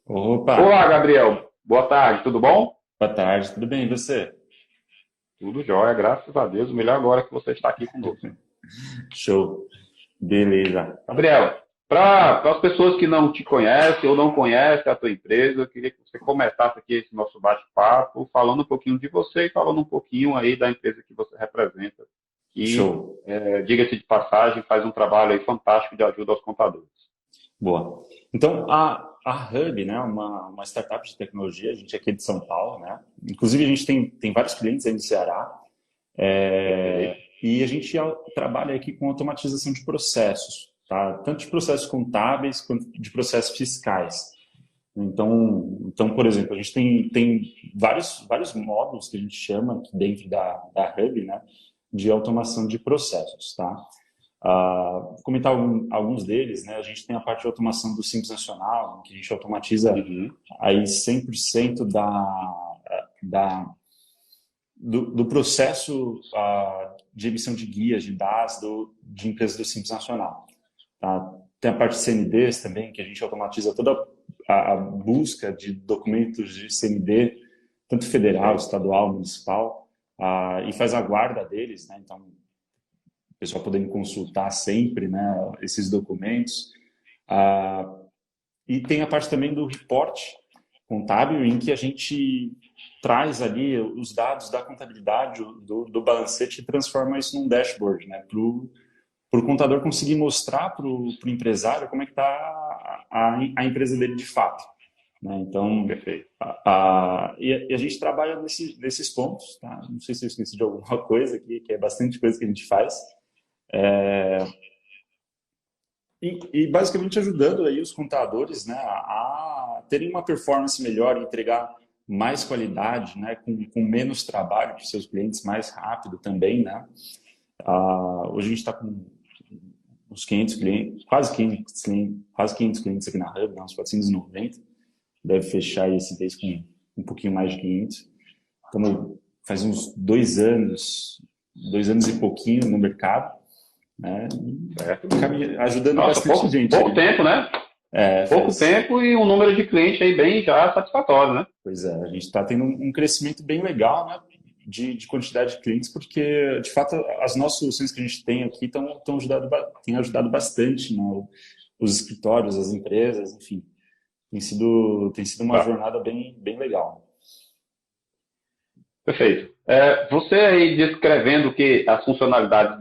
Opa, Olá, Gabriel. Boa tarde, tudo bom? boa tarde, tudo bem? E você? Tudo jóia, graças a Deus. O melhor agora é que você está aqui conosco. Show, beleza. Gabriel, para as pessoas que não te conhecem ou não conhecem a tua empresa, eu queria que você começasse aqui esse nosso bate-papo falando um pouquinho de você e falando um pouquinho aí da empresa que você representa. E, Show, diga-se de passagem, faz um trabalho aí fantástico de ajuda aos contadores. boa. Então, a Hub, né, uma startup de tecnologia, a gente é aqui de São Paulo, né? Inclusive, a gente tem vários clientes aí no Ceará, Perfeito. e a gente trabalha aqui com automatização de processos, tá? Tanto de processos contábeis quanto de processos fiscais. Então, por exemplo, a gente tem vários módulos que a gente chama aqui dentro da Hub, né, de automação de processos, tá? Vou comentar alguns deles, né? A gente tem a parte de automação do Simples Nacional, que a gente automatiza Uhum. aí 100% do processo de emissão de guias, de dados de empresas do Simples Nacional. Tá? Tem a parte de CNDs também, que a gente automatiza toda a busca de documentos de CND, tanto federal, Perfeito. estadual, municipal, e faz a guarda deles, né? Então, o pessoal podendo consultar sempre, né, esses documentos. Ah, e tem a parte também do report contábil, em que a gente traz ali os dados da contabilidade, do balancete e transforma isso num dashboard, né, para o contador conseguir mostrar para o empresário como é que está a empresa dele de fato. Né? Então, Perfeito. e a gente trabalha nesses pontos. Tá? Não sei se eu esqueci de alguma coisa aqui, que é bastante coisa que a gente faz. E basicamente ajudando aí os contadores, né, a terem uma performance melhor, entregar mais qualidade, né, com menos trabalho para os seus clientes, mais rápido também, né. Hoje a gente está com uns 500 clientes, quase 500 clientes aqui na Hub, né, uns 490. Deve fechar esse mês com um pouquinho mais de 500. Estamos faz uns 2 anos e pouquinho no mercado, né, Certo. ajudando Nossa, bastante gente pouco aí. tempo, né? Pouco Faz. tempo e um número de clientes aí bem já satisfatório, né? Pois é, a gente está tendo um crescimento bem legal, né, de quantidade de clientes, porque, de fato, as nossas soluções que a gente tem aqui têm ajudado bastante, né, os escritórios, as empresas, enfim. Tem sido uma Tá. jornada bem legal. Perfeito. Você aí descrevendo que as funcionalidades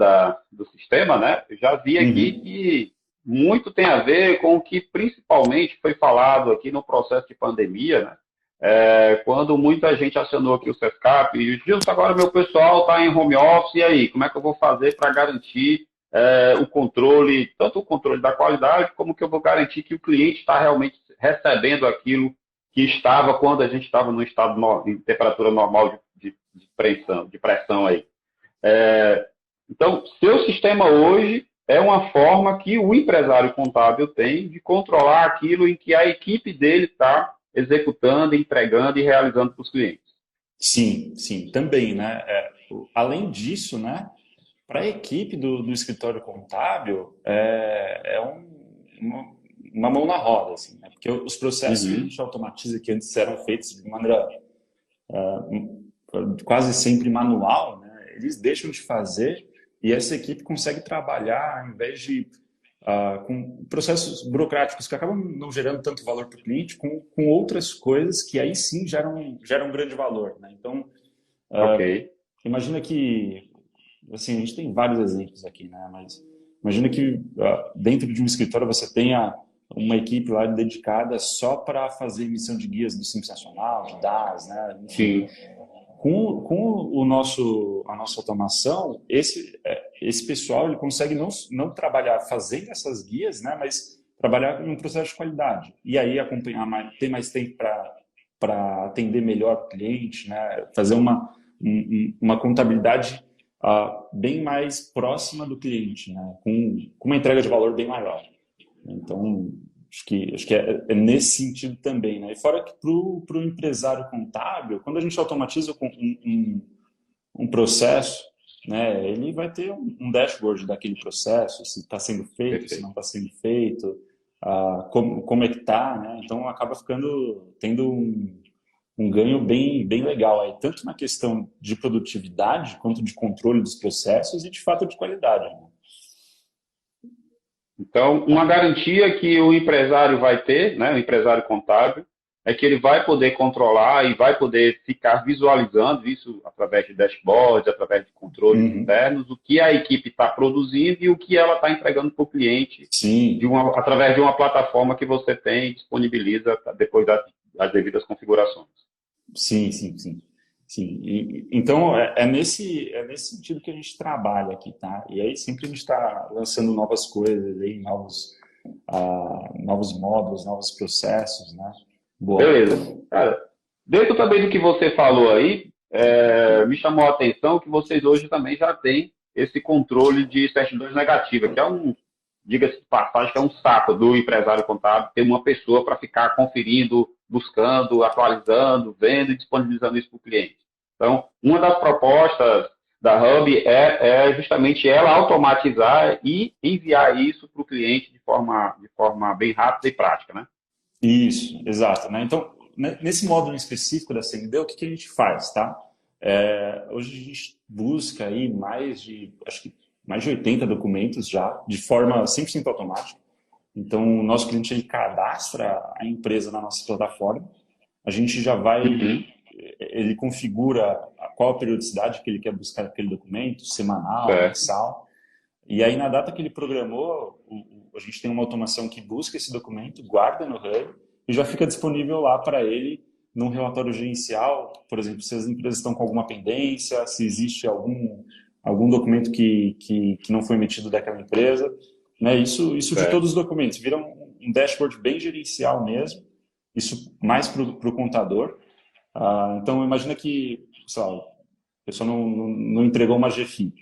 do sistema, né? Eu já vi aqui Uhum. que muito tem a ver com o que principalmente foi falado aqui no processo de pandemia, né? Quando muita gente acionou aqui o CESCAP e diz, agora meu pessoal está em home office, e aí, como é que eu vou fazer para garantir o controle, tanto o controle da qualidade, como que eu vou garantir que o cliente está realmente recebendo aquilo que estava quando a gente estava no estado em temperatura normal de pressão aí. Então, seu sistema hoje é uma forma que o empresário contábil tem de controlar aquilo em que a equipe dele está executando, entregando e realizando para os clientes. Sim, sim, também, né? Além disso, né, para a equipe do escritório contábil, uma mão na roda, assim, né? Porque os processos que a Uhum. gente automatiza, que antes eram feitos de maneira quase sempre manual, né? Eles deixam de fazer e essa equipe consegue trabalhar, ao invés de com processos burocráticos que acabam não gerando tanto valor para o cliente, com outras coisas que aí sim geram grande valor, né? Então, Ok. imagina que, assim, a gente tem vários exemplos aqui, né? Mas imagina que dentro de um escritório você tenha uma equipe lá dedicada só para fazer emissão de guias do Simples Nacional, de DAS, né? Enfim, Sim. com a nossa automação, esse pessoal ele consegue não trabalhar fazendo essas guias, né? Mas trabalhar em um processo de qualidade. E aí acompanhar ter mais tempo para atender melhor o cliente, né? Fazer uma contabilidade bem mais próxima do cliente, né? Com uma entrega de valor bem maior. Então, acho que é nesse sentido também, né? E fora que para o empresário contábil, quando a gente automatiza um processo, né, ele vai ter um dashboard daquele processo, se está sendo feito, se não Perfeito. está sendo feito. como é que está, né? Então acaba tendo um ganho bem legal aí, tanto na questão de produtividade quanto de controle dos processos e de fato de qualidade, né? Então, uma garantia que o empresário vai ter, né, o empresário contábil, é que ele vai poder controlar e vai poder ficar visualizando isso através de dashboards, através de controles Uhum. internos, o que a equipe está produzindo e o que ela está entregando para o cliente Sim, através de uma plataforma que você tem e disponibiliza depois das devidas configurações. sim. Sim. Então, é nesse sentido que a gente trabalha aqui, tá? E aí sempre a gente está lançando novas coisas, aí, novos módulos, novos processos, né? Boa. Beleza. Cara, dentro também do que você falou aí, me chamou a atenção que vocês hoje também já têm esse controle de certidões negativas, que é diga-se de passagem, que é um saco do empresário contábil ter uma pessoa para ficar conferindo, buscando, atualizando, vendo e disponibilizando isso para o cliente. Então, uma das propostas da Hub é justamente ela automatizar e enviar isso para o cliente de forma bem rápida e prática, né? Isso, exato, né? Então, nesse módulo específico da CND, o que que a gente faz, tá? Hoje a gente busca aí acho que mais de 80 documentos já, de forma 100% automática. Então, o nosso cliente ele cadastra a empresa na nossa plataforma, a gente já vai, Uhum. ele configura qual a periodicidade que ele quer buscar aquele documento, semanal, Certo. mensal, e aí na data que ele programou, a gente tem uma automação que busca esse documento, guarda no Hub e já fica disponível lá para ele num relatório gerencial, por exemplo, se as empresas estão com alguma pendência, se existe algum documento que não foi emitido daquela empresa, né? Isso de todos Certo. os documentos, vira um dashboard bem gerencial mesmo, isso mais para o contador. Então, imagina que, sei lá, a pessoa não entregou uma GFII,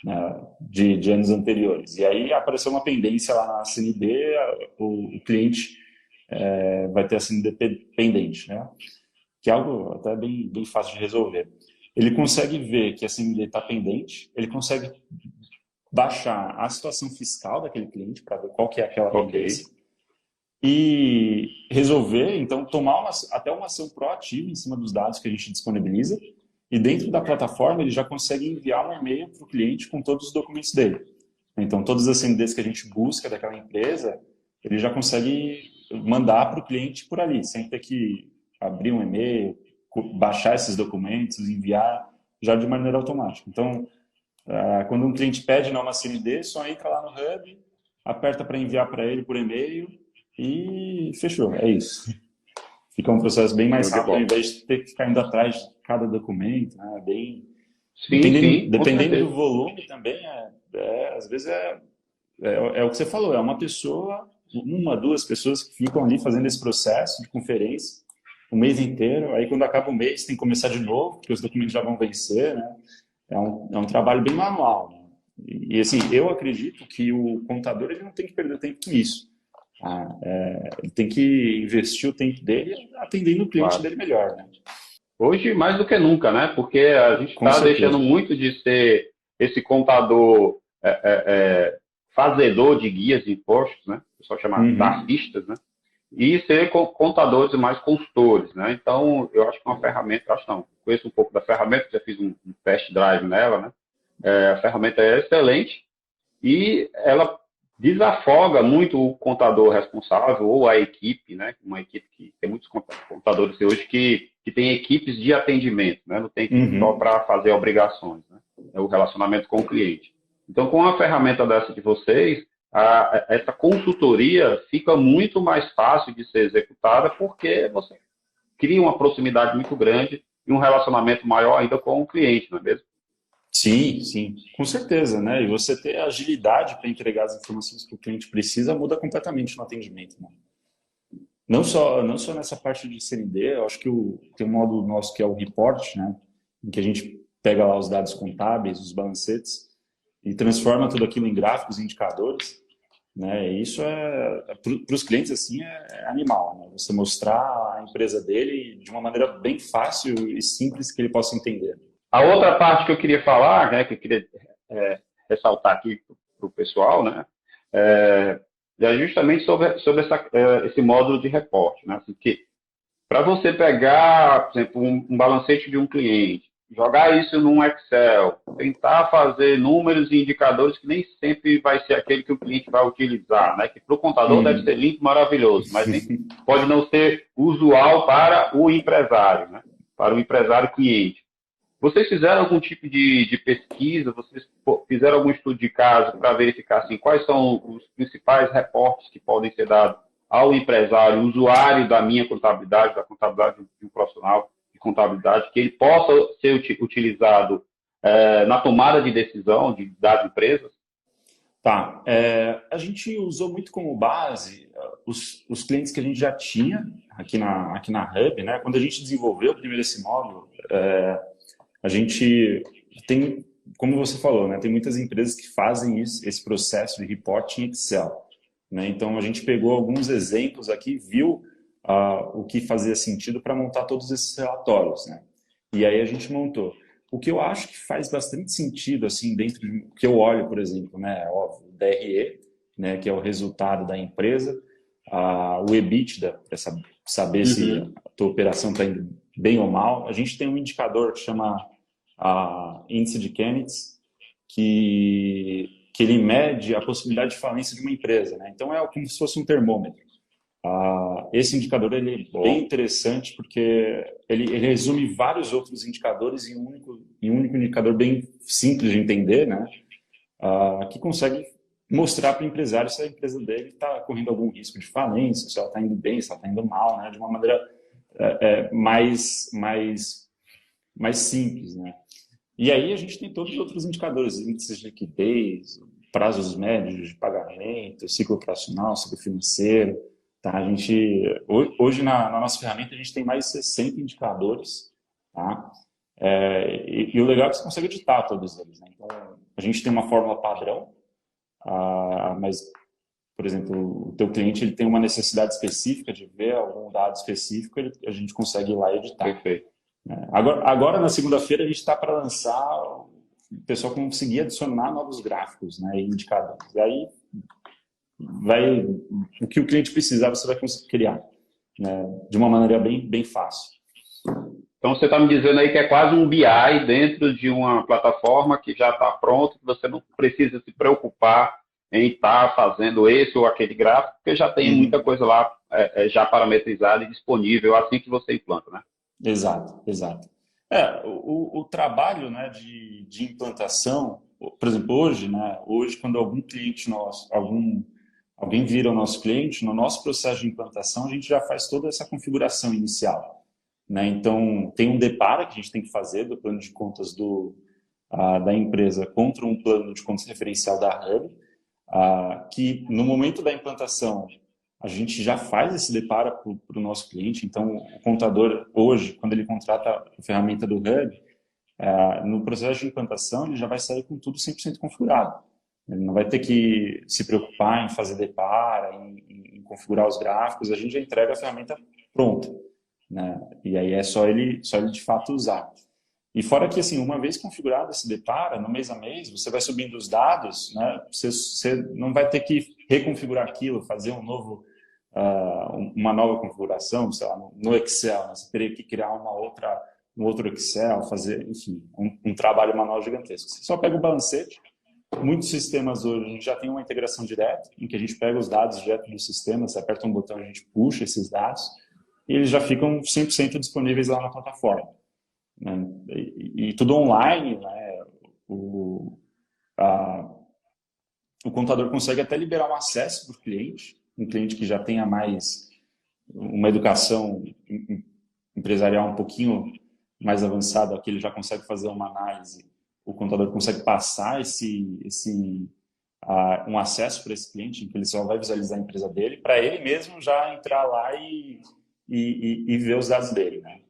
né, de anos anteriores. E aí apareceu uma pendência lá na CND, o cliente vai ter a CND pendente, né? Que é algo até bem fácil de resolver. Ele consegue ver que a CND está pendente, ele consegue baixar a situação fiscal daquele cliente para ver qual que é aquela Ok. pendência e resolver, então, tomar até uma ação proativa em cima dos dados que a gente disponibiliza. E dentro da plataforma, ele já consegue enviar um e-mail para o cliente com todos os documentos dele. Então, todas as CNDs que a gente busca daquela empresa, ele já consegue mandar para o cliente por ali, sem ter que abrir um e-mail, baixar esses documentos, enviar já de maneira automática. Então, quando um cliente pede uma CND, só entra lá no Hub, aperta para enviar para ele por e-mail e fechou. É isso. Fica um processo bem mais Show de rápido, ao bola. invés de ter que ficar indo atrás de cada documento, né? Sim, Dependendo, sim, com dependendo do certeza. volume também, às vezes é o que você falou, é uma pessoa, uma, duas pessoas que ficam ali fazendo esse processo de conferência o mês inteiro, aí quando acaba o mês tem que começar de novo, porque os documentos já vão vencer, né? É um trabalho bem manual, né? Assim, eu acredito que o contador ele não tem que perder tempo com isso. Ele tem que investir o tempo dele atendendo o cliente Claro. dele melhor, né? Hoje, mais do que nunca, né? Porque a gente Com está deixando certeza. muito de ser esse contador fazedor de guias de impostos, né? O pessoal chama Uhum. taxistas, né? E ser contadores e mais consultores, né? Então, eu acho que é uma ferramenta, acho não, conheço um pouco da ferramenta, já fiz um test drive nela, né? A ferramenta é excelente e ela desafoga muito o contador responsável ou a equipe, né? Uma equipe que tem muitos contadores hoje que tem equipes de atendimento, né? Não tem equipe só Uhum. para fazer obrigações, né? É o relacionamento com o cliente. Então, com a ferramenta dessa de vocês, essa consultoria fica muito mais fácil de ser executada porque você cria uma proximidade muito grande e um relacionamento maior ainda com o cliente, não é mesmo? Sim, com certeza, né? E você ter agilidade para entregar as informações que o cliente precisa muda completamente no atendimento, né? Não só nessa parte de CND, eu acho que tem um modo nosso que é o report, né? Em que a gente pega lá os dados contábeis, os balancetes, e transforma tudo aquilo em gráficos e indicadores, né? E isso para os clientes assim é animal, né? Você mostrar a empresa dele de uma maneira bem fácil e simples que ele possa entender. A outra parte que eu queria falar, né, que eu queria ressaltar aqui para o pessoal, né, é, E é justamente sobre esse módulo de reporte, né? Assim, que para você pegar, por exemplo, um balancete de um cliente, jogar isso num Excel, tentar fazer números e indicadores que nem sempre vai ser aquele que o cliente vai utilizar, né? Que para o contador deve ser Uhum. limpo, maravilhoso, mas pode não ser usual para o empresário, né? Para o empresário cliente. Vocês fizeram algum tipo de pesquisa? Vocês fizeram algum estudo de caso para verificar assim, quais são os principais reportes que podem ser dados ao empresário, usuário da minha contabilidade, da contabilidade de um profissional de contabilidade, que ele possa ser utilizado na tomada de decisão das empresas? Tá. A gente usou muito como base os clientes que a gente já tinha aqui na Hub, né? Quando a gente desenvolveu primeiro esse módulo, a gente tem, como você falou, né? Tem muitas empresas que fazem esse processo de reporting em Excel, né? Então a gente pegou alguns exemplos aqui, viu o que fazia sentido para montar todos esses relatórios, né? E aí a gente montou. O que eu acho que faz bastante sentido, assim, dentro de o que eu olho, por exemplo, né, óbvio, o DRE, né, que é o resultado da empresa, o EBITDA, para saber se Uhum. a tua operação está indo bem ou mal. A gente tem um indicador que chama índice de Kenneth, que ele mede a possibilidade de falência de uma empresa, né? Então é como se fosse um termômetro. Esse indicador ele é bem Bom, interessante porque ele resume vários outros indicadores em um único indicador bem simples de entender, né? Que consegue mostrar para o empresário se a empresa dele está correndo algum risco de falência, se ela está indo bem, se ela está indo mal, né? De uma maneira mais simples, né? E aí a gente tem todos os outros indicadores, índices de liquidez, prazos médios de pagamento, ciclo operacional, ciclo financeiro, tá? A gente, hoje na nossa ferramenta a gente tem mais de 60 indicadores, tá? E o legal é que você consegue editar todos eles, né? Então, a gente tem uma fórmula padrão, mas, por exemplo, o teu cliente ele tem uma necessidade específica de ver algum dado específico, a gente consegue ir lá e editar. perfeito. Agora na segunda-feira, a gente está para lançar o pessoal conseguir adicionar novos gráficos, né, e indicadores. E aí, o que o cliente precisar, você vai conseguir criar, né, de uma maneira bem fácil. Então, você está me dizendo aí que é quase um BI dentro de uma plataforma que já está pronto, que você não precisa se preocupar em estar fazendo esse ou aquele gráfico, porque já tem muita Uhum. coisa lá já parametrizada e disponível assim que você implanta, né? Exato, exato. O trabalho, né, de implantação, por exemplo, hoje, né, hoje quando algum cliente nosso, alguém vira o nosso cliente, no nosso processo de implantação, a gente já faz toda essa configuração inicial, né? Então, tem um depara que a gente tem que fazer do plano de contas da empresa contra um plano de contas referencial da Hub, que no momento da implantação a gente já faz esse depara para o nosso cliente. Então, o contador, hoje, quando ele contrata a ferramenta do Hub, no processo de implantação, ele já vai sair com tudo 100% configurado. Ele não vai ter que se preocupar em fazer depara, em configurar os gráficos, a gente já entrega a ferramenta pronta, né? E aí é só ele de fato usar. E fora que, assim, uma vez configurado esse depara, no mês a mês, você vai subindo os dados, né? Você não vai ter que reconfigurar aquilo, fazer uma nova configuração, sei lá, no Excel, né? Você teria que criar um outro Excel, fazer, enfim, um trabalho manual gigantesco. Você só pega o balancete. Muitos sistemas hoje a gente já tem uma integração direta, em que a gente pega os dados direto do sistema, você aperta um botão, a gente puxa esses dados, e eles já ficam 100% disponíveis lá na plataforma, né? E tudo online, né? A, o contador consegue até liberar um acesso para o cliente, um cliente que já tenha mais uma educação empresarial um pouquinho mais avançada, que ele já consegue fazer uma análise, o contador consegue passar um acesso para esse cliente, em que ele só vai visualizar a empresa dele, para ele mesmo já entrar lá e ver os dados dele, né?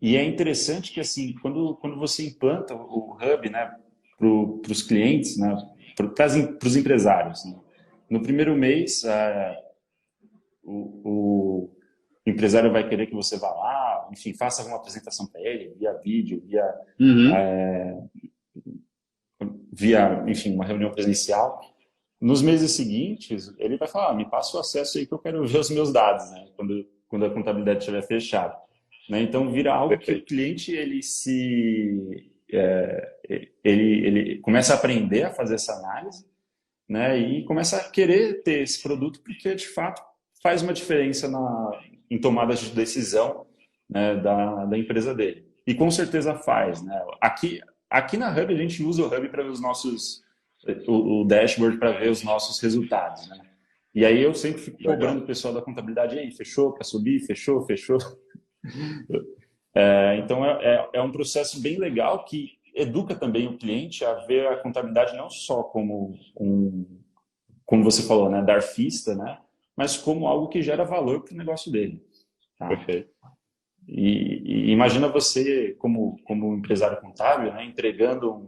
E é interessante que, assim, quando você implanta o Hub, né, para os clientes, né, para os empresários, né, no primeiro mês, o empresário vai querer que você vá lá, enfim, faça alguma apresentação para ele, via vídeo, Uhum. enfim, uma reunião presencial. nos meses seguintes, ele vai falar, me passa o acesso aí que eu quero ver os meus dados, né? Quando a contabilidade estiver fechada. Né? Então, vira algo que o Perfeito. cliente, ele começa a aprender a fazer essa análise, né? E começa a querer ter esse produto porque, de fato, faz uma diferença em tomadas de decisão, né, da empresa dele. E com certeza faz, né? Aqui na Hub, a gente usa o Hub para ver o dashboard para ver os nossos resultados, né? E aí eu sempre fico cobrando Legal. o pessoal da contabilidade, aí, fechou para subir, fechou. Então é um processo bem legal que educa também o cliente a ver a contabilidade não só como como você falou, né, darfista, né, mas como algo que gera valor para o negócio dele. Tá? Perfeito. E imagina você, como empresário contábil, né, entregando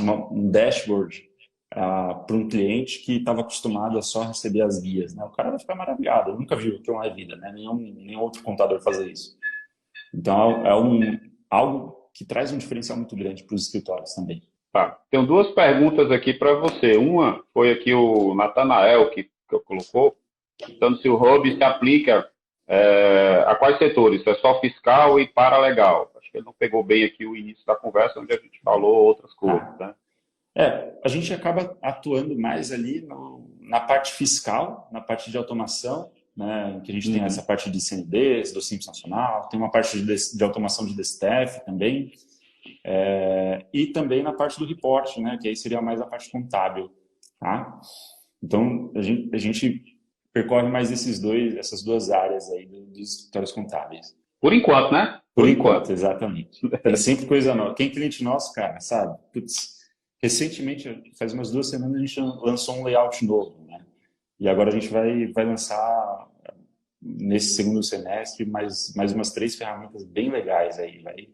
um dashboard para um cliente que estava acostumado a só receber as guias. Né? O cara vai ficar maravilhado. Eu nunca vi o que é uma vida, né? Nenhum outro contador fazer isso. Então, algo que traz um diferencial muito grande para os escritórios também. Tá. Tenho duas perguntas aqui para você. Uma foi aqui o Natanael que colocou, perguntando se o Hub se aplica a quais setores? Se é só fiscal e paralegal. Acho que ele não pegou bem aqui o início da conversa, onde a gente falou outras coisas, Tá. né? A gente acaba atuando mais ali na parte fiscal, na parte de automação, né, que a gente tem essa Uhum. parte de CNDs, do Simples Nacional, tem uma parte de automação de DSTF também, e também na parte do report, né, que aí seria mais a parte contábil. Tá? Então, a gente percorre mais essas duas áreas aí dos escritórios contábeis. Por enquanto, né? Por Por enquanto, enquanto. exatamente. Tem sempre coisa nova. Quem é cliente nosso, cara, sabe? Putz, recentemente, faz umas 2 semanas, a gente lançou um layout novo, né? E agora a gente vai lançar, nesse segundo semestre, mais umas 3 ferramentas bem legais aí, vai.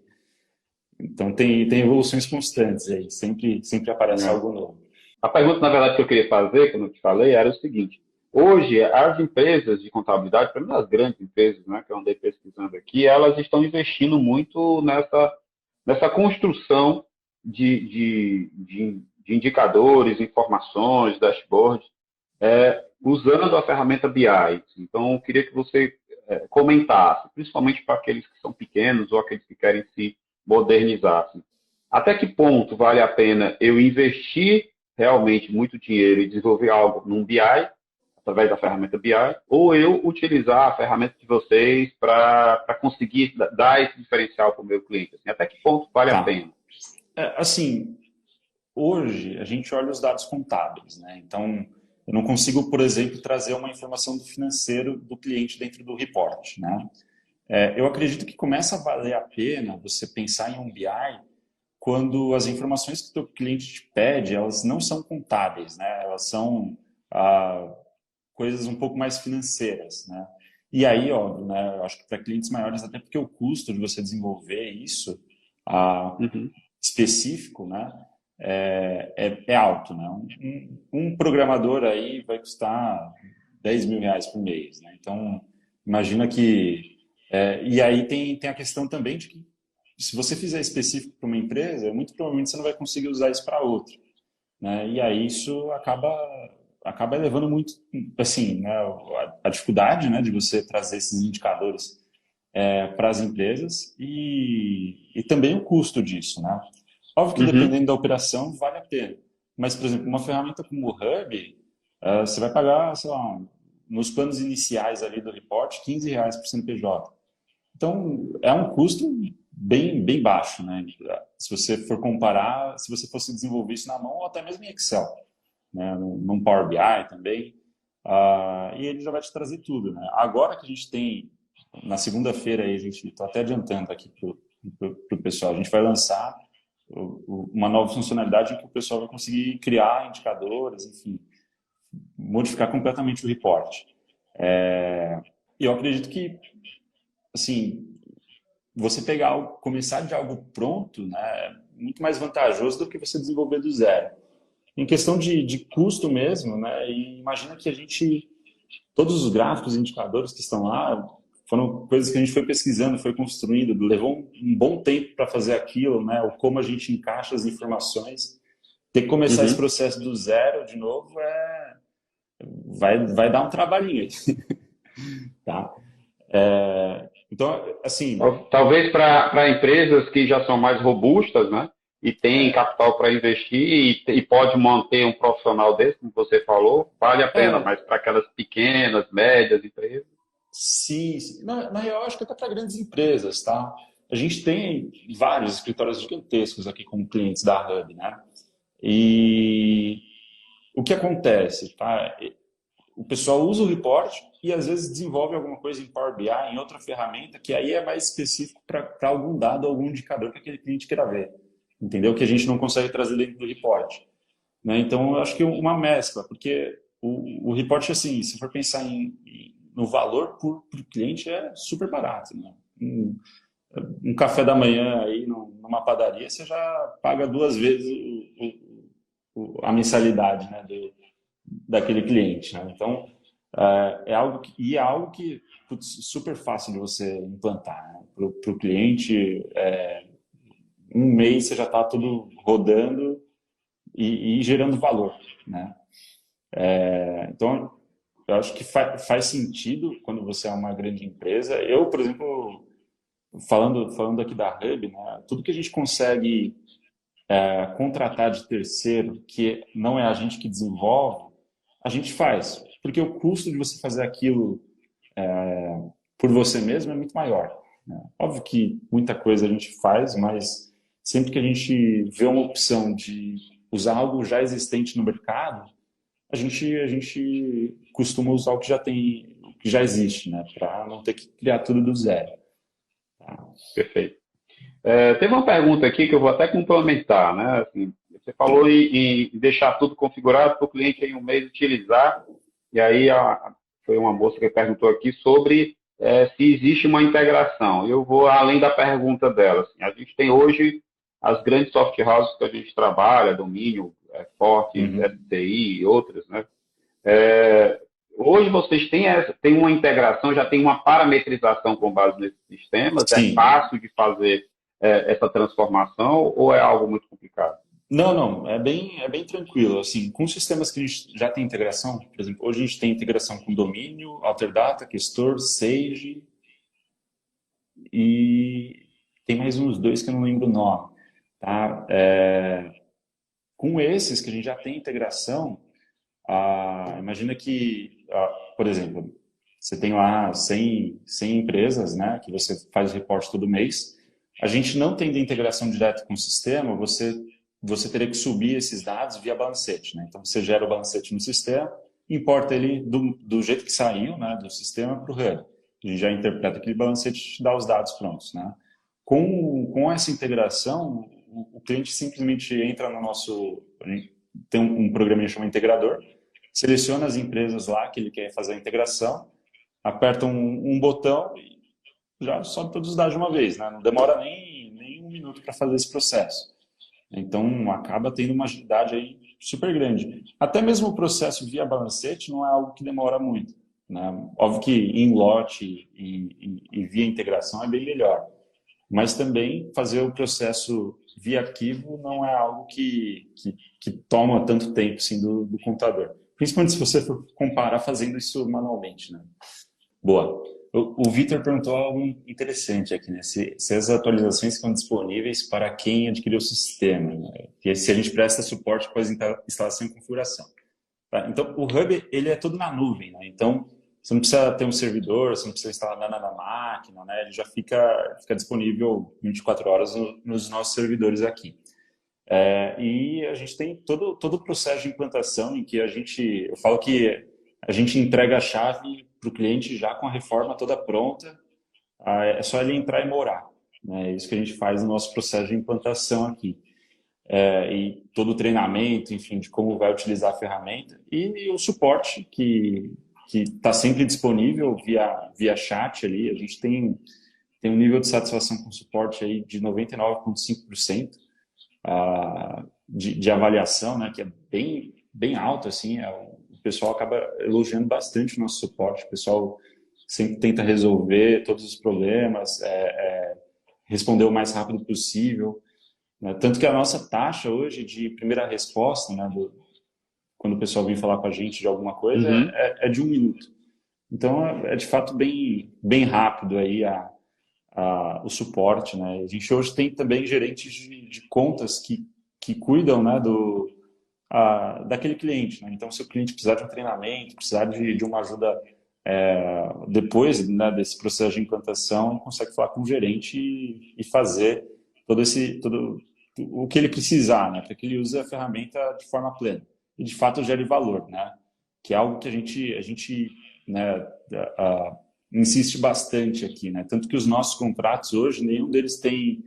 Então, tem evoluções constantes aí. Sempre aparece É. algo novo. A pergunta, na verdade, que eu queria fazer, como eu te falei, era o seguinte. Hoje, as empresas de contabilidade, pelo menos as grandes empresas, né, que eu andei pesquisando aqui, elas estão investindo muito nessa construção de indicadores, informações, dashboards, usando a ferramenta BI. Então, eu queria que você comentasse, principalmente para aqueles que são pequenos ou aqueles que querem se modernizar. Assim. Até que ponto vale a pena eu investir realmente muito dinheiro e desenvolver algo num BI, através da ferramenta BI, ou eu utilizar a ferramenta de vocês para conseguir dar esse diferencial para o meu cliente? Assim, até que ponto vale a Tá. pena? Assim, hoje a gente olha os dados contábeis, né? Então, eu não consigo, por exemplo, trazer uma informação do financeiro do cliente dentro do report, né? Eu acredito que começa a valer a pena você pensar em um BI quando as informações que o teu cliente te pede, elas não são contábeis, né? Elas são coisas um pouco mais financeiras, né? E aí, óbvio, né? Eu acho que para clientes maiores, até porque o custo de você desenvolver isso Uhum. específico, né? É alto, né? Um programador aí vai custar R$ 10.000 por mês, né? Então, imagina que... e aí tem a questão também de que se você fizer específico para uma empresa, muito provavelmente você não vai conseguir usar isso para outra, né? E aí isso acaba elevando muito, assim, né, a dificuldade, né, de você trazer esses indicadores para as empresas e também o custo disso, né? Óbvio que Uhum. dependendo da operação vale a pena, mas, por exemplo, uma ferramenta como o Hub, você vai pagar, sei lá, nos planos iniciais ali do report, R$ 15 por CNPJ. Então, é um custo bem baixo, né? Se você for comparar, se você fosse desenvolver isso na mão ou até mesmo em Excel, né? Num Power BI também, e ele já vai te trazer tudo, né? Agora que a gente tem, na segunda-feira aí, a gente está até adiantando aqui para o pessoal, a gente vai lançar uma nova funcionalidade em que o pessoal vai conseguir criar indicadores, enfim, modificar completamente o report. E eu acredito que, assim, você pegar começar de algo pronto, né, é muito mais vantajoso do que você desenvolver do zero. Em questão de custo mesmo, né, e imagina que todos os gráficos e indicadores que estão lá foram coisas que a gente foi pesquisando, foi construindo, levou um bom tempo para fazer aquilo, né, ou como a gente encaixa as informações. ter que começar esse Uhum. processo do zero de novo vai dar um trabalhinho aí, tá? Então, assim, Talvez para empresas que já são mais robustas, né? E têm é, capital para investir e pode manter um profissional desse, como você falou, vale a pena, é, mas para aquelas pequenas, médias empresas. sim, sim. Na real, acho que até para grandes empresas, tá? A gente tem vários escritórios gigantescos aqui como clientes da Hub, né? E o que acontece, tá? O pessoal usa o report e às vezes desenvolve alguma coisa em Power BI, em outra ferramenta, que aí é mais específico para algum dado, algum indicador que aquele cliente queira ver. Entendeu? Que a gente não consegue trazer dentro do report. Né? Então, eu acho que uma mescla, porque o report, assim, se for pensar no valor por cliente, é super barato. Né? Um café da manhã aí numa padaria, você já paga duas vezes a mensalidade, né, daquele cliente. Né? Então, é algo que putz, super fácil de você implantar. Né? Para o cliente, um mês você já está tudo rodando e gerando valor. Né? Então, eu acho que faz sentido quando você é uma grande empresa. Eu, por exemplo, falando aqui da Hub, né, tudo que a gente consegue contratar de terceiro, que não é a gente que desenvolve, a gente faz. Porque o custo de você fazer aquilo por você mesmo é muito maior. Né? Óbvio que muita coisa a gente faz, mas sempre que a gente vê uma opção de usar algo já existente no mercado, a gente costuma usar o que já tem, o que já existe, né? Para não ter que criar tudo do zero. Tá? Perfeito. Teve uma pergunta aqui que eu vou até complementar, né? Assim, você falou em deixar tudo configurado para o cliente em um mês utilizar, e aí foi uma moça que perguntou aqui sobre se existe uma integração. Eu vou além da pergunta dela. Assim, a gente tem hoje as grandes soft houses que a gente trabalha, Domínio, Forte, Uhum. SCI e outras, né? É, Hoje vocês têm uma integração, já tem uma parametrização com base nesses sistemas? É Sim. fácil de fazer essa transformação ou é algo muito complicado? Não, não, é bem tranquilo. Assim, com sistemas que a gente já tem integração, por exemplo, hoje a gente tem integração com Domínio, Alterdata, Questor, Sage e tem mais uns dois que eu não lembro o nome. Tá? Com esses que a gente já tem integração, imagina que, por exemplo, você tem lá 100 empresas, né, que você faz o reporte todo mês. A gente não tendo integração direta com o sistema, você teria que subir esses dados via balancete. Né? Então, você gera o balancete no sistema, importa ele do jeito que saiu, né, do sistema para o Hub. A gente já interpreta aquele balancete e te dá os dados prontos. Né? Com essa integração, o cliente simplesmente entra no nosso... A gente tem um programinha chamado Integrador, seleciona as empresas lá que ele quer fazer a integração, aperta um botão e já sobe todos os dados de uma vez, né? Não demora nem um minuto para fazer esse processo. Então, acaba tendo uma agilidade aí super grande. Até mesmo o processo via balancete não é algo que demora muito. Né? Óbvio que em lote e via integração é bem melhor. Mas também fazer o processo via arquivo não é algo que toma tanto tempo assim, do computador. Principalmente se você for comparar fazendo isso manualmente. Né? Boa. O Vitor perguntou algo interessante aqui, né? Se as atualizações estão disponíveis para quem adquiriu o sistema, né? E se a gente presta suporte após instalação e configuração. Tá? Então, o Hub, ele é todo na nuvem, né? Então, você não precisa ter um servidor, você não precisa instalar nada na máquina, né? Ele já fica disponível 24 horas nos nossos servidores aqui. E a gente tem todo o processo de implantação em que eu falo que a gente entrega a chave para o cliente já com a reforma toda pronta, é só ele entrar e morar. Né? É isso que a gente faz no nosso processo de implantação aqui. E todo o treinamento, enfim, de como vai utilizar a ferramenta e o suporte que está sempre disponível via chat ali. A gente tem um nível de satisfação com suporte aí de 99,5%. De avaliação, né, que é bem alto, assim, o pessoal acaba elogiando bastante o nosso suporte, o pessoal sempre tenta resolver todos os problemas, responder o mais rápido possível, né? Tanto que a nossa taxa hoje de primeira resposta, né, quando o pessoal vem falar com a gente de alguma coisa, Uhum. é de 1 minuto. Então, é de fato bem rápido aí o suporte, né? A gente hoje tem também gerentes de contas que cuidam, né, daquele cliente, né? Então, se o cliente precisar de um treinamento, precisar de uma ajuda depois, né, desse processo de implantação, ele consegue falar com o gerente e fazer todo o que ele precisar, né, para que ele use a ferramenta de forma plena e de fato gere valor, né? Que é algo que a gente né, insiste bastante aqui, né? Tanto que os nossos contratos hoje, nenhum deles tem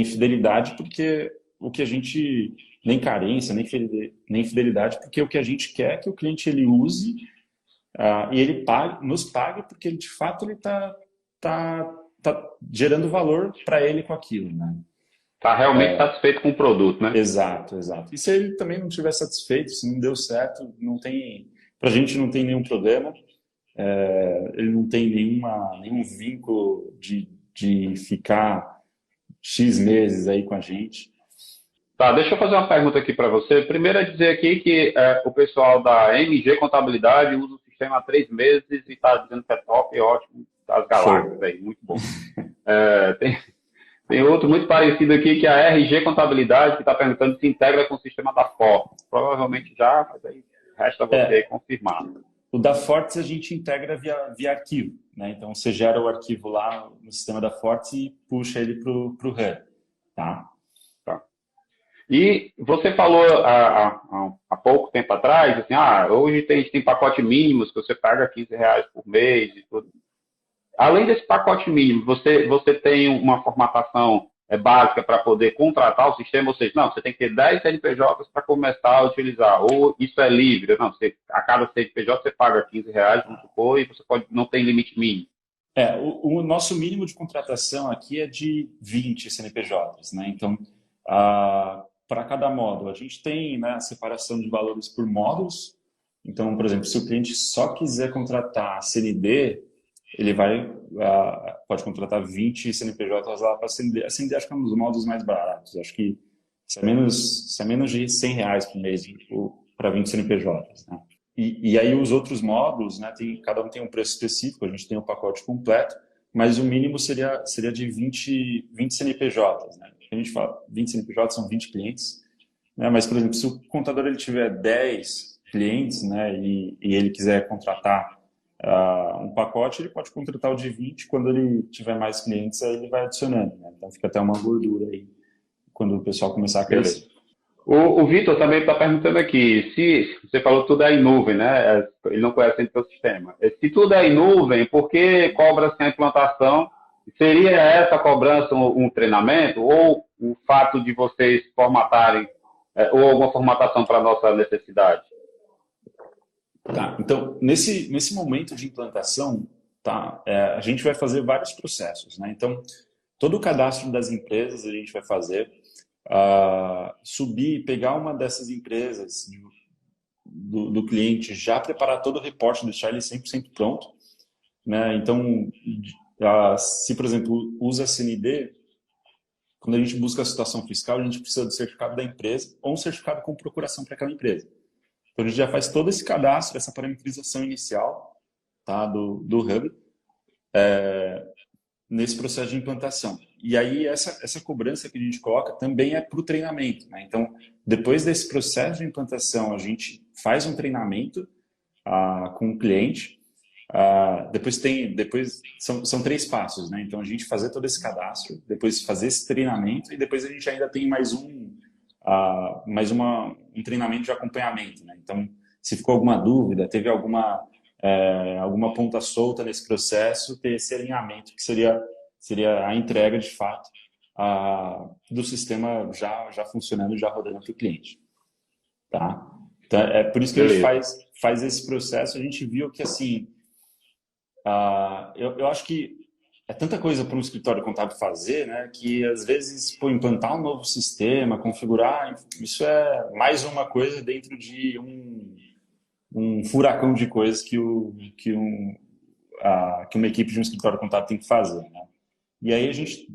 fidelidade, porque o que a gente nem carência, nem fidelidade, porque o que a gente quer é que o cliente ele use e ele nos pague, porque ele, de fato ele tá gerando valor para ele com aquilo, né? Tá realmente satisfeito com o produto, né? Exato, exato. E se ele também não estiver satisfeito, se não deu certo, não tem, para a gente não tem nenhum problema. Ele não tem nenhum vínculo de ficar X meses aí com a gente. Tá, deixa eu fazer uma pergunta aqui para você. Primeiro é dizer aqui que o pessoal da MG Contabilidade usa o sistema há 3 meses e está dizendo que é top, ótimo, das galáxias Show. aí, muito bom. Tem outro muito parecido aqui que é a RG Contabilidade, que está perguntando se integra com o sistema da Forte. Provavelmente já, mas aí resta você aí confirmar. O da Fortes a gente integra via arquivo, né? Então você gera o arquivo lá no sistema da Fortes e puxa ele para o Hub, tá? Tá. E você falou há pouco tempo atrás, assim, hoje a gente tem pacote mínimos que você paga R$ 15 por mês e tudo. Além desse pacote mínimo, você tem uma formatação básica para poder contratar o sistema, ou seja, não, você tem que ter 10 CNPJs para começar a utilizar, ou isso é livre, não, a cada CNPJ você paga R$ 15, vamos supor, e você não tem limite mínimo. O nosso mínimo de contratação aqui é de 20 CNPJs, né? Então, para cada módulo, a gente tem, né, a separação de valores por módulos. Então, por exemplo, se o cliente só quiser contratar CND, ele pode contratar 20 CNPJs lá para CND. A CND acho que é um dos módulos mais baratos. Acho que isso é menos de R$ 100 por mês para 20 CNPJs, né? E aí os outros módulos, né, cada um tem um preço específico, a gente tem um pacote completo, mas o mínimo seria de 20 CNPJs, né? A gente fala 20 CNPJs são 20 clientes, né? Mas, por exemplo, se o contador ele tiver 10 clientes, né, e ele quiser contratar um pacote, ele pode contratar o de 20, quando ele tiver mais clientes, aí ele vai adicionando, né? Então fica até uma gordura aí, quando o pessoal começar a crescer. Beleza. O Vitor também está perguntando aqui, se você falou que tudo é em nuvem, né? Ele não conhece o seu sistema. Se tudo é em nuvem, por que cobra-se a implantação? Seria essa cobrança um treinamento ou o fato de vocês formatarem ou alguma formatação para a nossa necessidade? Tá, então, nesse momento de implantação, tá, a gente vai fazer vários processos, né? Então, todo o cadastro das empresas a gente vai fazer, pegar uma dessas empresas do cliente, já preparar todo o reporte, deixar ele 100% pronto, né? Então, se, por exemplo, usa a CND, quando a gente busca a situação fiscal, a gente precisa do certificado da empresa ou um certificado com procuração para aquela empresa. Então, a gente já faz todo esse cadastro, essa parametrização inicial, tá, do Hub, nesse processo de implantação. E aí, essa cobrança que a gente coloca também é para o treinamento, né? Então, depois desse processo de implantação, a gente faz um treinamento com o cliente. Depois são 3 passos, né? Então, a gente fazer todo esse cadastro, depois fazer esse treinamento e depois a gente ainda tem mais um treinamento de acompanhamento, né? Então, se ficou alguma dúvida, teve alguma ponta solta nesse processo, ter esse alinhamento que seria a entrega de fato do sistema já funcionando, já rodando para o cliente, tá? Então, é por isso que a gente faz esse processo. A gente viu que assim, eu acho que é tanta coisa para um escritório contábil fazer, né, que às vezes implantar um novo sistema, configurar, isso é mais uma coisa dentro de um furacão de coisas que uma equipe de um escritório contábil tem que fazer, né? E aí a gente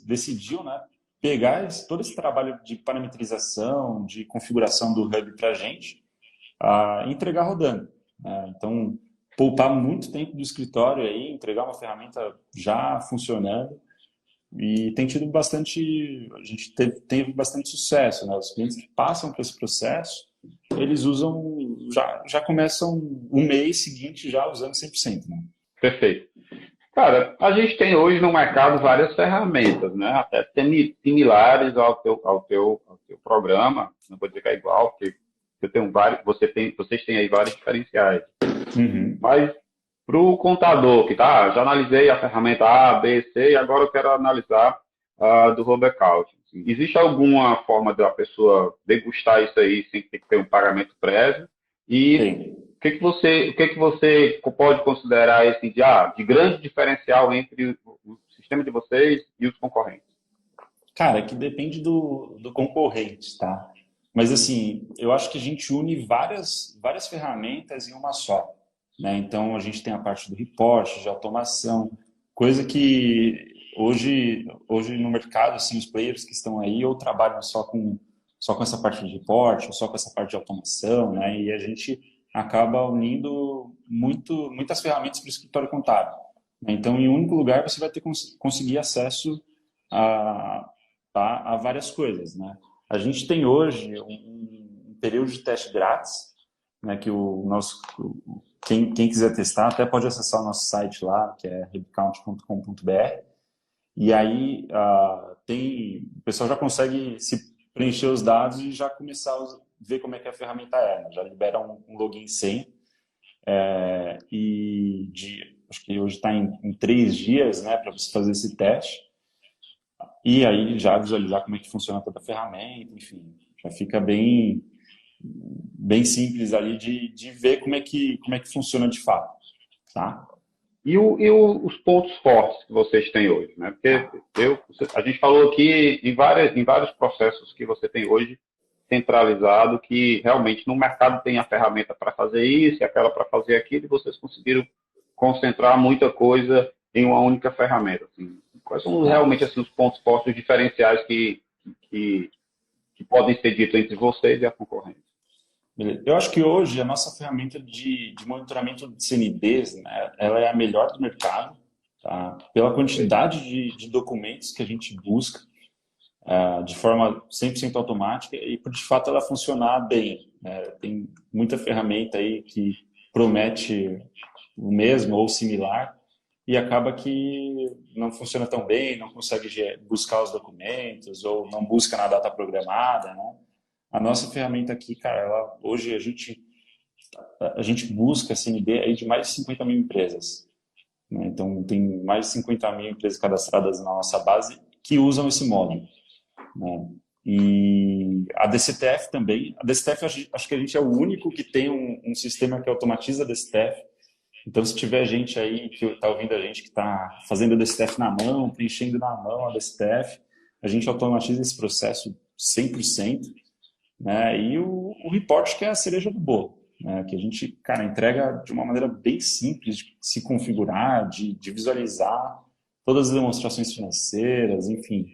decidiu, né, pegar todo esse trabalho de parametrização, de configuração do Hub para a gente, entregar rodando, né? Então, poupar muito tempo do escritório aí, entregar uma ferramenta já funcionando, e tem tido bastante, a gente teve bastante sucesso, né? Os clientes que passam por esse processo, eles usam, já começam um mês seguinte já usando 100%, né? Perfeito. Cara, a gente tem hoje no mercado várias ferramentas, né? Até similares ao teu programa. Não vou dizer que é igual, porque eu tenho vocês têm aí vários diferenciais. Uhum. Mas para o contador que já analisei a ferramenta A, B, C, e agora eu quero analisar do Hub Account. Existe alguma forma da pessoa degustar isso aí sem ter que ter um pagamento prévio? E Tem. o que você pode considerar assim, de grande diferencial entre o sistema de vocês e os concorrentes? Cara, que depende do concorrente, tá? Mas, assim, eu acho que a gente une várias ferramentas em uma só, né? Então, a gente tem a parte do report, de automação, coisa que hoje no mercado, assim, os players que estão aí ou trabalham só com essa parte de report, ou só com essa parte de automação, né? E a gente acaba unindo muitas ferramentas para o escritório contábil, né? Então, em um único lugar, você vai conseguir acesso a várias coisas, né? A gente tem hoje um período de teste grátis, né? Que quem quiser testar até pode acessar o nosso site lá, que é headcount.com.br, e aí o pessoal já consegue se preencher os dados e já começar a ver como é que a ferramenta é, né? Já libera um login sem, acho que hoje está em 3 dias, né, para você fazer esse teste. E aí já visualizar como é que funciona toda a ferramenta, enfim, já fica bem simples ali de ver como é que funciona de fato, tá? E os pontos fortes que vocês têm hoje, né? Porque a gente falou aqui em vários processos que você tem hoje centralizado, que realmente no mercado tem a ferramenta para fazer isso e aquela para fazer aquilo, e vocês conseguiram concentrar muita coisa em uma única ferramenta. Assim. Quais são realmente assim, os pontos fortes, os diferenciais que podem ser ditos entre vocês e a concorrência? Eu acho que hoje a nossa ferramenta de monitoramento de CNDs, né, ela é a melhor do mercado, tá? Pela quantidade de documentos que a gente busca, de forma 100% automática, e por de fato ela funcionar bem, né? Tem muita ferramenta aí que promete o mesmo ou similar e acaba que não funciona tão bem, não consegue buscar os documentos ou não busca na data programada, né? A nossa ferramenta aqui, cara, hoje a gente busca CND aí de mais de 50 mil empresas, né? Então, tem mais de 50 mil empresas cadastradas na nossa base que usam esse módulo, né? E a DCTF também. A DCTF, acho que a gente é o único que tem um sistema que automatiza a DCTF. Então, se tiver gente aí que está ouvindo a gente que está fazendo a DCTF na mão, preenchendo na mão a DCTF, a gente automatiza esse processo 100%, né? E o report, que é a cereja do bolo, né? Que a gente, cara, entrega de uma maneira bem simples de se configurar, de visualizar todas as demonstrações financeiras, enfim,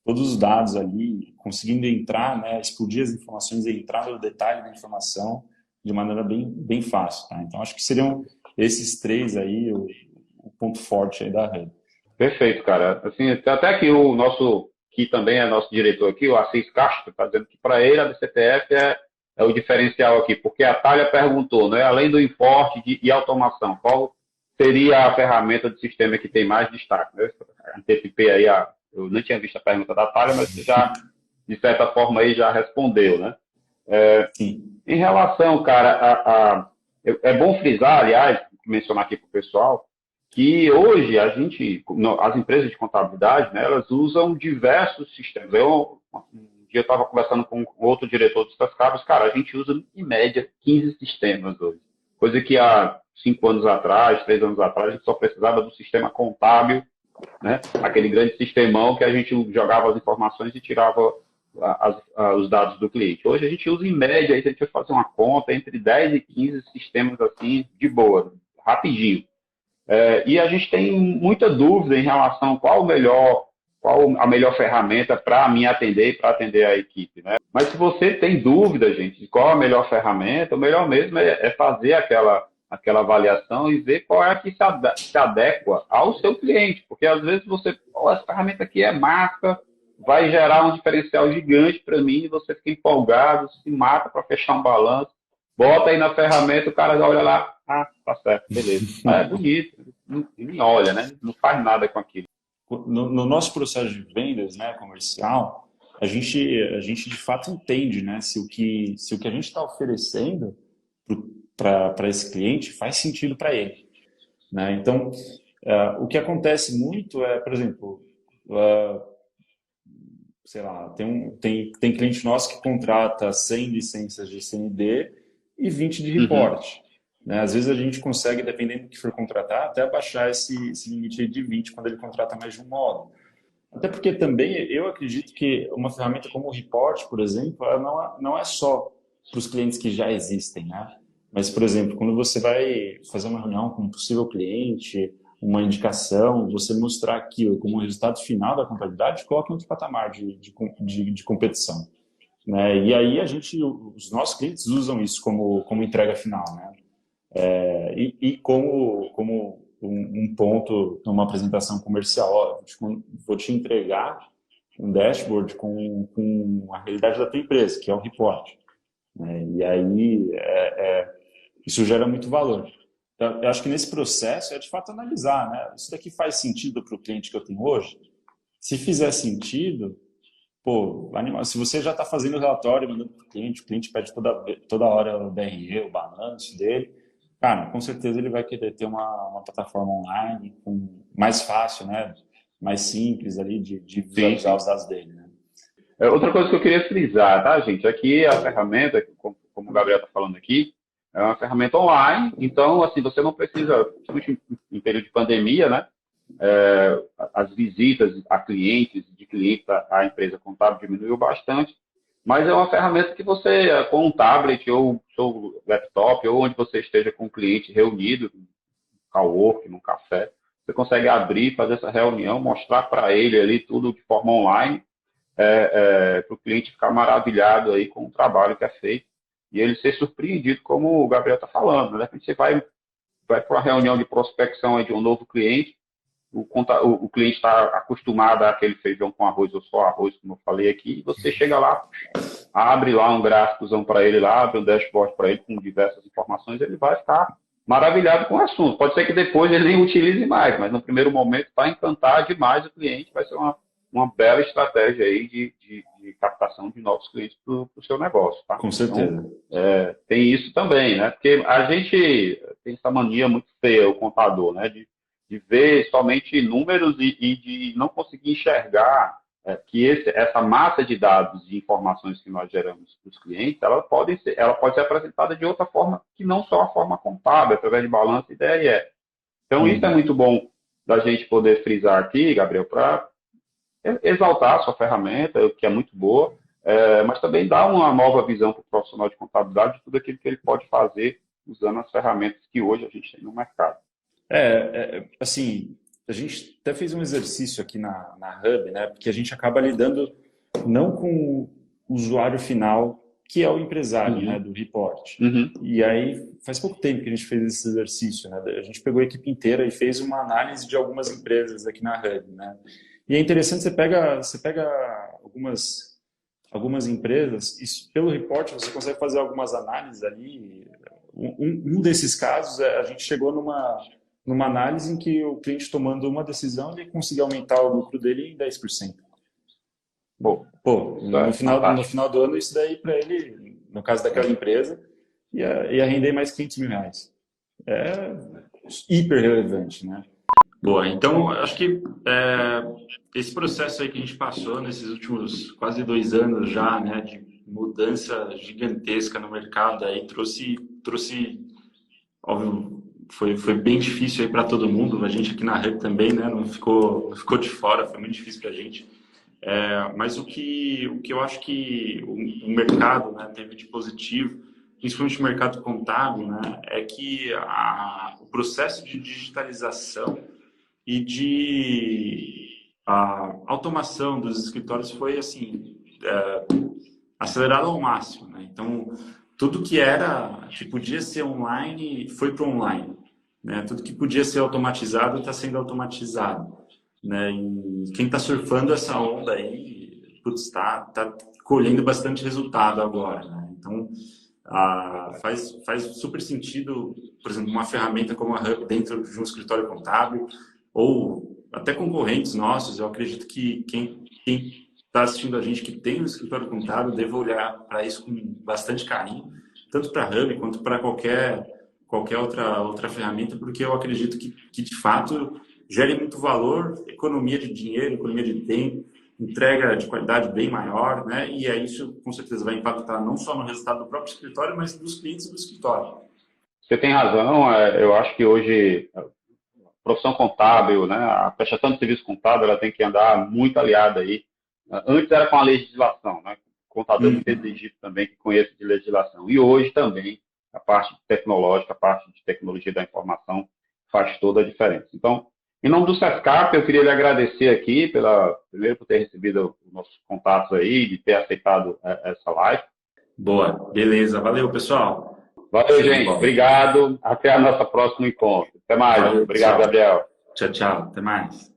todos os dados ali, conseguindo entrar, né? Explodir as informações e entrar no detalhe da informação de maneira bem fácil, tá? Então, acho que seriam esses 3 aí o ponto forte aí da rede. Perfeito, cara. Assim, até que que também é nosso diretor aqui, o Assis Castro, está dizendo que para ele a DCTF é o diferencial aqui, porque a Thalia perguntou, né, além do import e automação, qual seria a ferramenta do sistema que tem mais destaque? Né? Antecipei aí, eu não tinha visto a pergunta da Thalia, mas já, de certa forma, aí já respondeu, né? Sim. Em relação, cara, é bom frisar, aliás, mencionar aqui para o pessoal, que hoje as empresas de contabilidade, né, elas usam diversos sistemas. Um dia eu estava conversando com outro diretor dos Cascabos, cara, a gente usa em média 15 sistemas hoje. Coisa que há 5 anos atrás, 3 anos atrás, a gente só precisava do sistema contábil, né, aquele grande sistemão que a gente jogava as informações e tirava os dados do cliente. Hoje a gente usa em média, aí se a gente vai fazer uma conta, entre 10 e 15 sistemas assim, de boa, rapidinho. E a gente tem muita dúvida em relação a qual qual a melhor ferramenta para me atender e para atender a equipe, né? Mas se você tem dúvida, gente, de qual a melhor ferramenta, o melhor mesmo é fazer aquela avaliação e ver qual é a que se adequa ao seu cliente, porque às vezes você, essa ferramenta aqui é massa, vai gerar um diferencial gigante para mim, e você fica empolgado, se mata para fechar um balanço, bota aí na ferramenta, o cara olha lá, tá certo, beleza. É bonito, não olha, né? Não faz nada com aquilo. No nosso processo de vendas, né, comercial, a gente de fato entende, né, se o que a gente está oferecendo para esse cliente faz sentido para ele, né? Então, o que acontece muito é, por exemplo, sei lá, tem cliente nosso que contrata 100 licenças de CND e 20 de reporte. Né? Às vezes a gente consegue, dependendo do que for contratar, até abaixar esse limite de 20 quando ele contrata mais de um módulo. Até porque também eu acredito que uma ferramenta como o Report, por exemplo, ela não é só para os clientes que já existem, né? Mas, por exemplo, quando você vai fazer uma reunião com um possível cliente, uma indicação, você mostrar aquilo como resultado final da contabilidade, coloca em outro patamar de competição. Né? E aí os nossos clientes usam isso como entrega final, né? E como um ponto numa apresentação comercial, ó, vou te entregar um dashboard com a realidade da tua empresa, que é o report. Né? E aí isso gera muito valor. Então, eu acho que nesse processo é de fato analisar, né? Isso daqui faz sentido para o cliente que eu tenho hoje? Se fizer sentido, pô, animal. Se você já está fazendo o relatório, mandando para o cliente pede toda hora o DRE, o balanço dele, cara, com certeza ele vai querer ter uma plataforma online mais fácil, né? Mais simples ali de visualizar os dados dele, né? Outra coisa que eu queria frisar, tá, gente? Aqui a ferramenta, como o Gabriel está falando aqui, é uma ferramenta online, então, assim, você não precisa, principalmente em período de pandemia, né? As visitas a clientes, de clientes à empresa contábil diminuiu bastante, mas é uma ferramenta que você, com um tablet ou seu laptop, ou onde você esteja com o cliente reunido, no coworking, num café, você consegue abrir, fazer essa reunião, mostrar para ele ali tudo de forma online, para o cliente ficar maravilhado aí com o trabalho que é feito e ele ser surpreendido, como o Gabriel está falando. De repente você vai para uma reunião de prospecção aí de um novo cliente, o cliente está acostumado àquele feijão com arroz ou só arroz, como eu falei aqui, e você chega lá, abre lá um gráficozão para ele, lá, abre um dashboard para ele com diversas informações, ele vai ficar maravilhado com o assunto. Pode ser que depois ele nem utilize mais, mas no primeiro momento vai encantar demais o cliente, vai ser uma bela estratégia aí de captação de novos clientes para o seu negócio. Tá? Com certeza. Então, tem isso também, né? Porque a gente tem essa mania muito feia, o contador, né? De ver somente números e de não conseguir enxergar que essa massa de dados e informações que nós geramos para os clientes, ela pode ser apresentada de outra forma que não só a forma contábil, através de balanço e DRE. Então, isso é muito bom da gente poder frisar aqui, Gabriel, para exaltar a sua ferramenta, que é muito boa, mas também dar uma nova visão para o profissional de contabilidade de tudo aquilo que ele pode fazer usando as ferramentas que hoje a gente tem no mercado. Assim, a gente até fez um exercício aqui na Hub, né? Porque a gente acaba lidando não com o usuário final, que é o empresário, né, do report. E aí, faz pouco tempo que a gente fez esse exercício, né? A gente pegou a equipe inteira e fez uma análise de algumas empresas aqui na Hub, né? E é interessante, você pega algumas empresas e pelo report você consegue fazer algumas análises ali. Um desses casos, a gente chegou numa análise em que o cliente tomando uma decisão, ele conseguiu aumentar o lucro dele em 10%. Pô, no final do ano, isso daí para ele, no caso daquela empresa, ia render mais R$500 mil. É hiper relevante, né? Boa, então acho que esse processo aí que a gente passou nesses últimos quase 2 anos já, né, de mudança gigantesca no mercado, aí trouxe óbvio, foi bem difícil aí para todo mundo, a gente aqui na Hub também, né, não ficou de fora, foi muito difícil para a gente. Mas o que eu acho que o mercado, né, teve de positivo, principalmente o mercado contábil, né, é que o processo de digitalização e a automação dos escritórios foi assim acelerada ao máximo, né? Então, tudo que podia ser online foi para online, né? Tudo que podia ser automatizado está sendo automatizado, né? E quem está surfando essa onda aí, putz, tá colhendo bastante resultado agora, né? Então, faz super sentido, por exemplo, uma ferramenta como a Hub dentro de um escritório contábil, ou até concorrentes nossos. Eu acredito que quem está assistindo a gente que tem um escritório contábil deve olhar para isso com bastante carinho, tanto para a Hub quanto para qualquer outra ferramenta, porque eu acredito que de fato gere muito valor, economia de dinheiro, economia de tempo, entrega de qualidade bem maior, né? E aí isso com certeza vai impactar não só no resultado do próprio escritório, mas dos clientes do escritório. Você tem razão, eu acho que hoje a profissão contábil, né, a prestação de serviço contábil, ela tem que andar muito aliada aí. Antes era com a legislação, né? O contador é muito exigido também que conheça de legislação. E hoje também a parte tecnológica, a parte de tecnologia da informação faz toda a diferença. Então, em nome do SESCAP, eu queria lhe agradecer aqui, primeiro por ter recebido os nossos contatos aí, de ter aceitado essa live. Boa, beleza. Valeu, pessoal. Valeu, gente. Obrigado. Até a nossa próxima encontro. Até mais. Valeu, obrigado, pessoal. Gabriel. Tchau, tchau. Até mais.